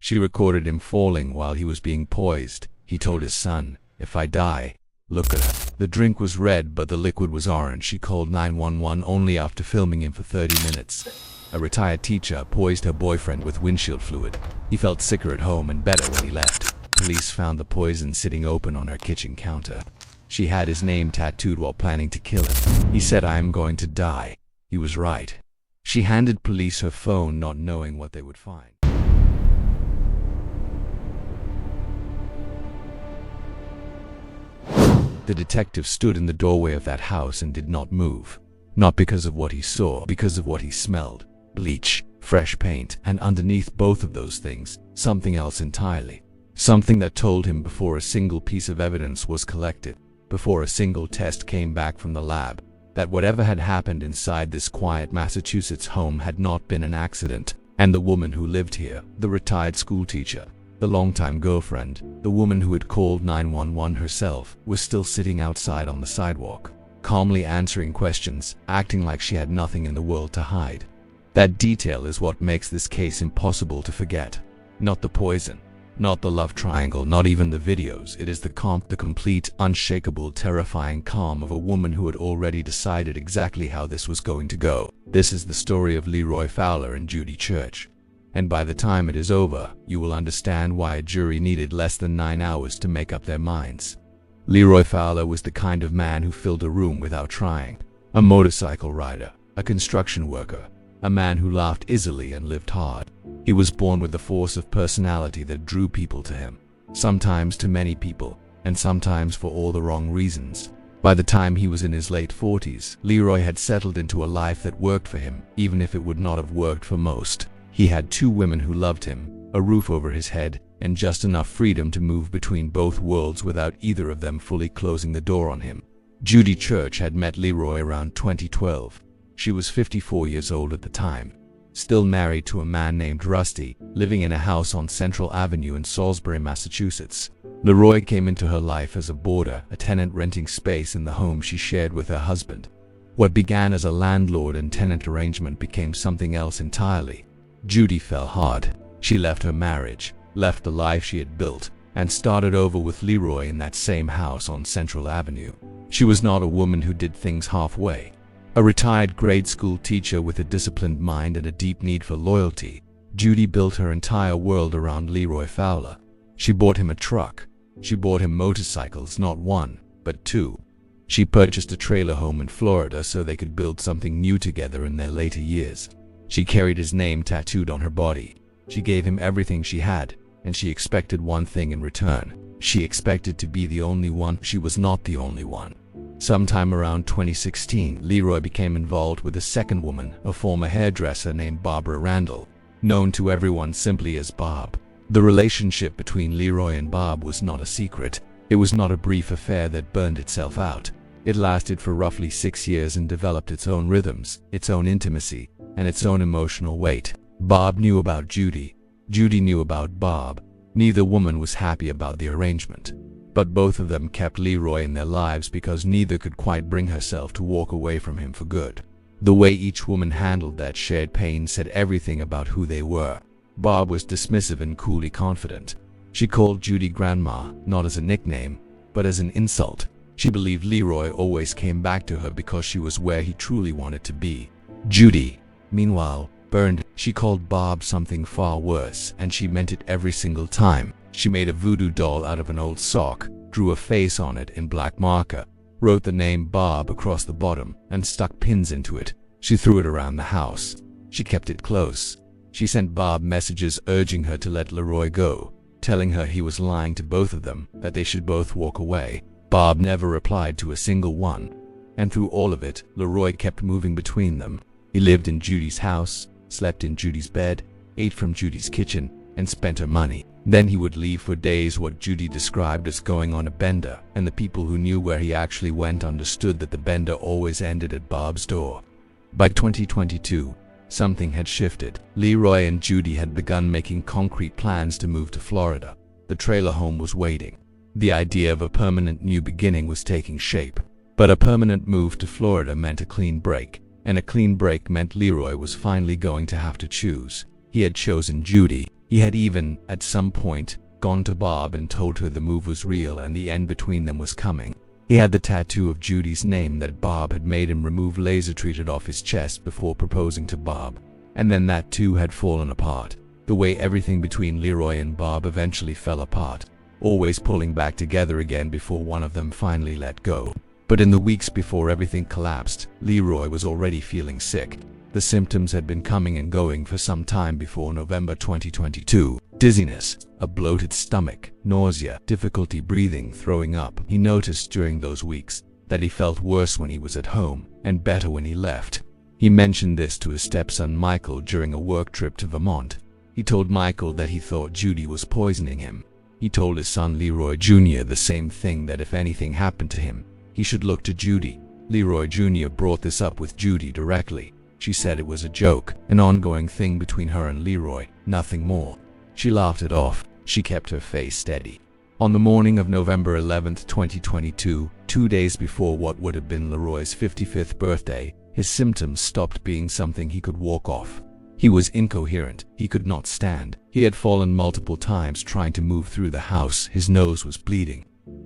She recorded him falling while he was being poised. He told his son, "If I die, look at her." The drink was red, but the liquid was orange. She called 911 only after filming him for 30 minutes. A retired teacher poisoned her boyfriend with windshield fluid. He felt sicker at home and better when he left. Police found the poison sitting open on her kitchen counter. She had his name tattooed while planning to kill him. He said, "I am going to die." He was right. She handed police her phone, not knowing what they would find. The detective stood in the doorway of that house and did not move. Not because of what he saw, because of what he smelled. Bleach, fresh paint, and underneath both of those things, something else entirely. Something that told him before a single piece of evidence was collected, before a single test came back from the lab, that whatever had happened inside this quiet Massachusetts home had not been an accident, and the woman who lived here, the retired schoolteacher, the longtime girlfriend, the woman who had called 911 herself, was still sitting outside on the sidewalk, calmly answering questions, acting like she had nothing in the world to hide. That detail is what makes this case impossible to forget. Not the poison, not the love triangle, not even the videos. It is the complete, unshakable, terrifying calm of a woman who had already decided exactly how this was going to go. This is the story of Leroy Fowler and Judy Church. And by the time it is over, you will understand why a jury needed less than 9 hours to make up their minds. Leroy Fowler was the kind of man who filled a room without trying. A motorcycle rider, a construction worker, a man who laughed easily and lived hard. He was born with the force of personality that drew people to him, sometimes to many people, and sometimes for all the wrong reasons. By the time he was in his late 40s, Leroy had settled into a life that worked for him, even if it would not have worked for most. He had 2 women who loved him, a roof over his head, and just enough freedom to move between both worlds without either of them fully closing the door on him. Judy Church had met Leroy around 2012. She was 54 years old at the time, still married to a man named Rusty, living in a house on Central Avenue in Salisbury, Massachusetts. Leroy came into her life as a boarder, a tenant renting space in the home she shared with her husband. What began as a landlord and tenant arrangement became something else entirely. Judy fell hard. She left her marriage, left the life she had built, and started over with Leroy in that same house on Central Avenue. She was not a woman who did things halfway. A retired grade school teacher with a disciplined mind and a deep need for loyalty, Judy built her entire world around Leroy Fowler. She bought him a truck. She bought him motorcycles, not 1, but 2. She purchased a trailer home in Florida so they could build something new together in their later years. She carried his name tattooed on her body. She gave him everything she had, and she expected one thing in return. She expected to be the only one. She was not the only one. Sometime around 2016, Leroy became involved with a second woman, a former hairdresser named Barbara Randall, known to everyone simply as Bob. The relationship between Leroy and Bob was not a secret. It was not a brief affair that burned itself out. It lasted for roughly 6 years and developed its own rhythms, its own intimacy, and its own emotional weight. Bob knew about Judy. Judy knew about Bob. Neither woman was happy about the arrangement, but both of them kept Leroy in their lives because neither could quite bring herself to walk away from him for good. The way each woman handled that shared pain said everything about who they were. Bob was dismissive and coolly confident. She called Judy Grandma, not as a nickname, but as an insult. She believed Leroy always came back to her because she was where he truly wanted to be. Judy, meanwhile, burned. She called Bob something far worse, and she meant it every single time. She made a voodoo doll out of an old sock, drew a face on it in black marker, wrote the name Bob across the bottom, and stuck pins into it. She threw it around the house. She kept it close. She sent Bob messages urging her to let Leroy go, telling her he was lying to both of them, that they should both walk away. Bob never replied to a single one. And through all of it, Leroy kept moving between them. He lived in Judy's house, slept in Judy's bed, ate from Judy's kitchen, and spent her money. Then he would leave for days, what Judy described as going on a bender, and the people who knew where he actually went understood that the bender always ended at Bob's door. By 2022, something had shifted. Leroy and Judy had begun making concrete plans to move to Florida. The trailer home was waiting. The idea of a permanent new beginning was taking shape. But a permanent move to Florida meant a clean break, and a clean break meant Leroy was finally going to have to choose. He had chosen Judy. He He had even, at some point, gone to Bob and told her the move was real and the end between them was coming. He had the tattoo of Judy's name that Bob had made him remove laser-treated off his chest before proposing to Bob. And then that too had fallen apart. The way everything between Leroy and Bob eventually fell apart, always pulling back together again before one of them finally let go. But in the weeks before everything collapsed, Leroy was already feeling sick. The symptoms had been coming and going for some time before November 2022. Dizziness, a bloated stomach, nausea, difficulty breathing, throwing up. He noticed during those weeks that he felt worse when he was at home and better when he left. He mentioned this to his stepson Michael during a work trip to Vermont. He told Michael that he thought Judy was poisoning him. He told his son Leroy Jr. the same thing, that if anything happened to him, he should look to Judy. Leroy Jr. brought this up with Judy directly. She said it was a joke, an ongoing thing between her and Leroy, nothing more. She laughed it off. She kept her face steady. On the morning of November 11, 2022, 2 days before what would have been Leroy's 55th birthday, his symptoms stopped being something he could walk off. He was incoherent. He could not stand. He had fallen multiple times trying to move through the house. His nose was bleeding.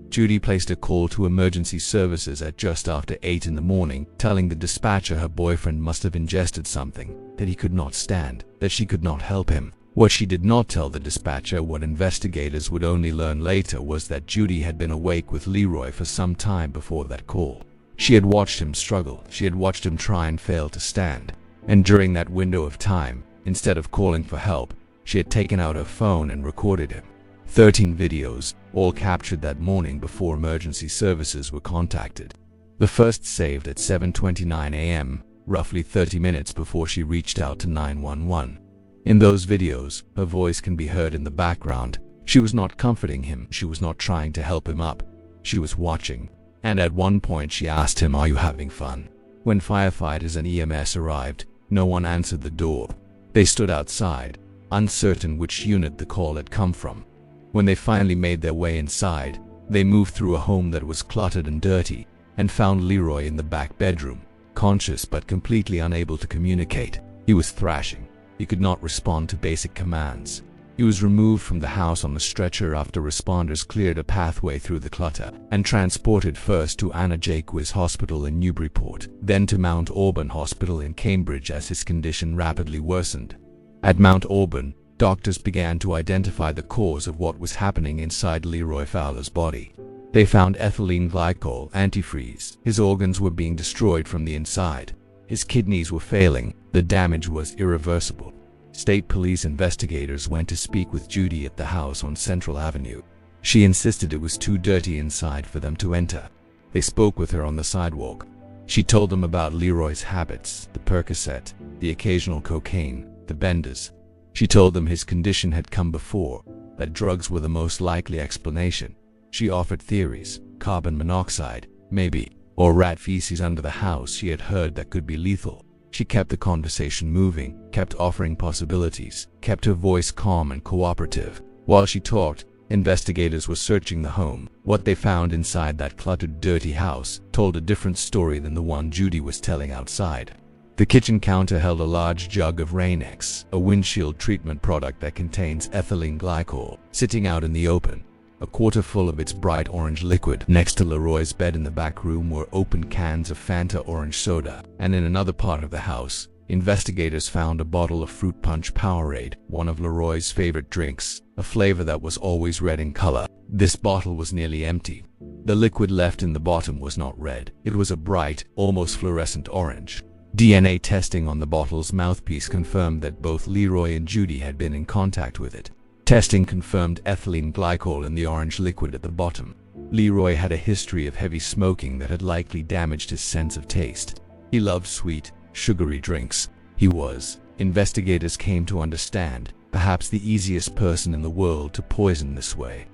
Judy placed a call to emergency services at just after 8 in the morning, telling the dispatcher her boyfriend must have ingested something, that he could not stand, that she could not help him. What she did not tell the dispatcher, what investigators would only learn later, was that Judy had been awake with Leroy for some time before that call. She had watched him struggle. She had watched him try and fail to stand. And during that window of time, instead of calling for help, she had taken out her phone and recorded him. 13 videos, all captured that morning before emergency services were contacted. The first saved at 7:29 a.m., roughly 30 minutes before she reached out to 911. In those videos, her voice can be heard in the background. She was not comforting him. She was not trying to help him up. She was watching. And at one point she asked him, "Are you having fun?" When firefighters and EMS arrived, no one answered the door. They stood outside, uncertain which unit the call had come from. When they finally made their way inside, they moved through a home that was cluttered and dirty, and found Leroy in the back bedroom, conscious but completely unable to communicate. He was thrashing. He could not respond to basic commands. He was removed from the house on a stretcher after responders cleared a pathway through the clutter, and transported first to Anna Jaques Hospital in Newburyport, then to Mount Auburn Hospital in Cambridge as his condition rapidly worsened. At Mount Auburn, doctors began to identify the cause of what was happening inside Leroy Fowler's body. They found ethylene glycol, antifreeze. His organs were being destroyed from the inside. His kidneys were failing. The damage was irreversible. State police investigators went to speak with Judy at the house on Central Avenue. She insisted it was too dirty inside for them to enter. They spoke with her on the sidewalk. She told them about Leroy's habits, the Percocet, the occasional cocaine, the benders. She told them his condition had come before, that drugs were the most likely explanation. She offered theories: carbon monoxide, maybe, or rat feces under the house she had heard that could be lethal. She kept the conversation moving, kept offering possibilities, kept her voice calm and cooperative. While she talked, investigators were searching the home. What they found inside that cluttered, dirty house told a different story than the one Judy was telling outside. The kitchen counter held a large jug of Rain-X, a windshield treatment product that contains ethylene glycol, sitting out in the open, a quarter full of its bright orange liquid. Next to Leroy's bed in the back room were open cans of Fanta orange soda, and in another part of the house, investigators found a bottle of fruit punch Powerade, one of Leroy's favorite drinks, a flavor that was always red in color. This bottle was nearly empty. The liquid left in the bottom was not red. It was a bright, almost fluorescent orange. DNA testing on the bottle's mouthpiece confirmed that both Leroy and Judy had been in contact with it. Testing confirmed ethylene glycol in the orange liquid at the bottom. Leroy had a history of heavy smoking that had likely damaged his sense of taste. He loved sweet, sugary drinks. He was, investigators came to understand, perhaps the easiest person in the world to poison this way.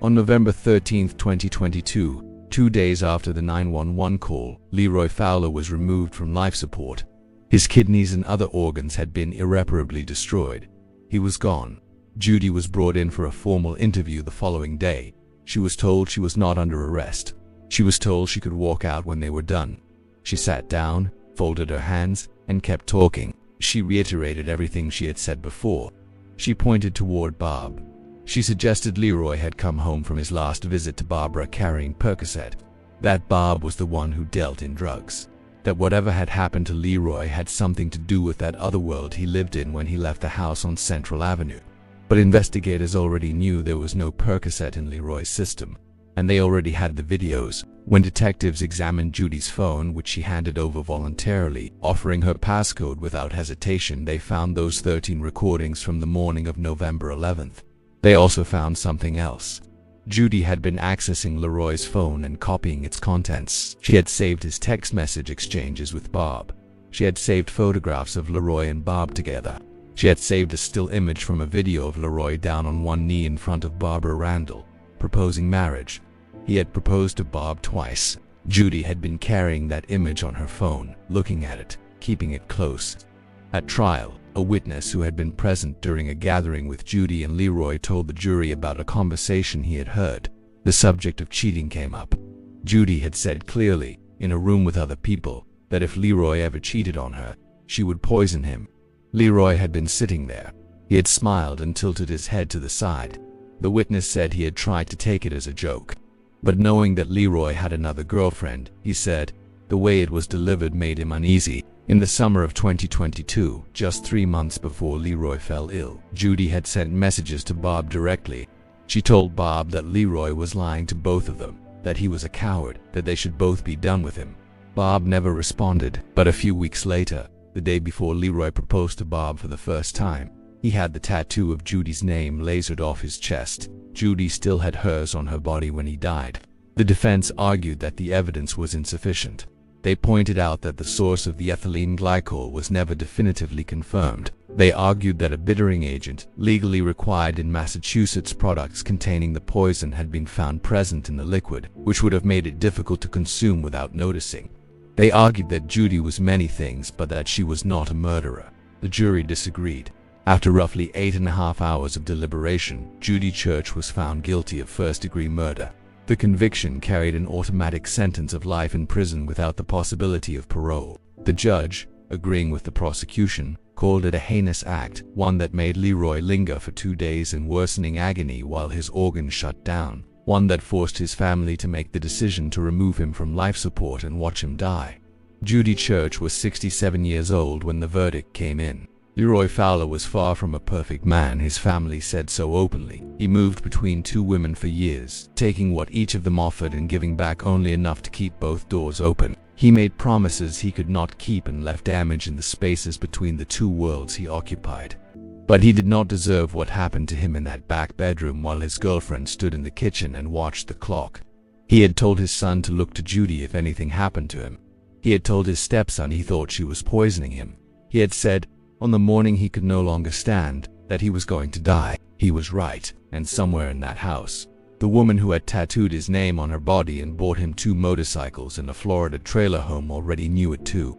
On November 13, 2022, 2 days after the 911 call, Leroy Fowler was removed from life support. His kidneys and other organs had been irreparably destroyed. He was gone. Judy was brought in for a formal interview the following day. She was told she was not under arrest. She was told she could walk out when they were done. She sat down, folded her hands, and kept talking. She reiterated everything she had said before. She pointed toward Bob. She suggested Leroy had come home from his last visit to Barbara carrying Percocet. That Bob was the one who dealt in drugs. That whatever had happened to Leroy had something to do with that other world he lived in when he left the house on Central Avenue. But investigators already knew there was no Percocet in Leroy's system, and they already had the videos. When detectives examined Judy's phone, which she handed over voluntarily, offering her passcode without hesitation, they found those 13 recordings from the morning of November 11th. They also found something else. Judy had been accessing Leroy's phone and copying its contents. She had saved his text message exchanges with Bob. She had saved photographs of Leroy and Bob together. She had saved a still image from a video of Leroy down on one knee in front of Barbara Randall, proposing marriage. He had proposed to Bob twice. Judy had been carrying that image on her phone, looking at it, keeping it close. At trial, a witness who had been present during a gathering with Judy and Leroy told the jury about a conversation he had heard. The subject of cheating came up. Judy had said clearly, in a room with other people, that if Leroy ever cheated on her, she would poison him. Leroy had been sitting there. He had smiled and tilted his head to the side. The witness said he had tried to take it as a joke. But knowing that Leroy had another girlfriend, he said, the way it was delivered made him uneasy. In the summer of 2022, just 3 months before Leroy fell ill, Judy had sent messages to Bob directly. She told Bob that Leroy was lying to both of them, that he was a coward, that they should both be done with him. Bob never responded, but a few weeks later, the day before Leroy proposed to Bob for the first time, he had the tattoo of Judy's name lasered off his chest. Judy still had hers on her body when he died. The defense argued that the evidence was insufficient. They pointed out that the source of the ethylene glycol was never definitively confirmed. They argued that a bittering agent, legally required in Massachusetts, products containing the poison had been found present in the liquid, which would have made it difficult to consume without noticing. They argued that Judy was many things, but that she was not a murderer. The jury disagreed. After roughly 8.5 hours of deliberation, Judy Church was found guilty of first-degree murder. The conviction carried an automatic sentence of life in prison without the possibility of parole. The judge, agreeing with the prosecution, called it a heinous act, one that made Leroy linger for 2 days in worsening agony while his organs shut down, one that forced his family to make the decision to remove him from life support and watch him die. Judy Church was 67 years old when the verdict came in. Leroy Fowler was far from a perfect man. His family said so openly. He moved between 2 women for years, taking what each of them offered and giving back only enough to keep both doors open. He made promises he could not keep and left damage in the spaces between the 2 worlds he occupied. But he did not deserve what happened to him in that back bedroom while his girlfriend stood in the kitchen and watched the clock. He had told his son to look to Judy if anything happened to him. He had told his stepson he thought she was poisoning him. He had said, on the morning he could no longer stand, that he was going to die. He was right, and somewhere in that house, the woman who had tattooed his name on her body and bought him 2 motorcycles in a Florida trailer home already knew it too.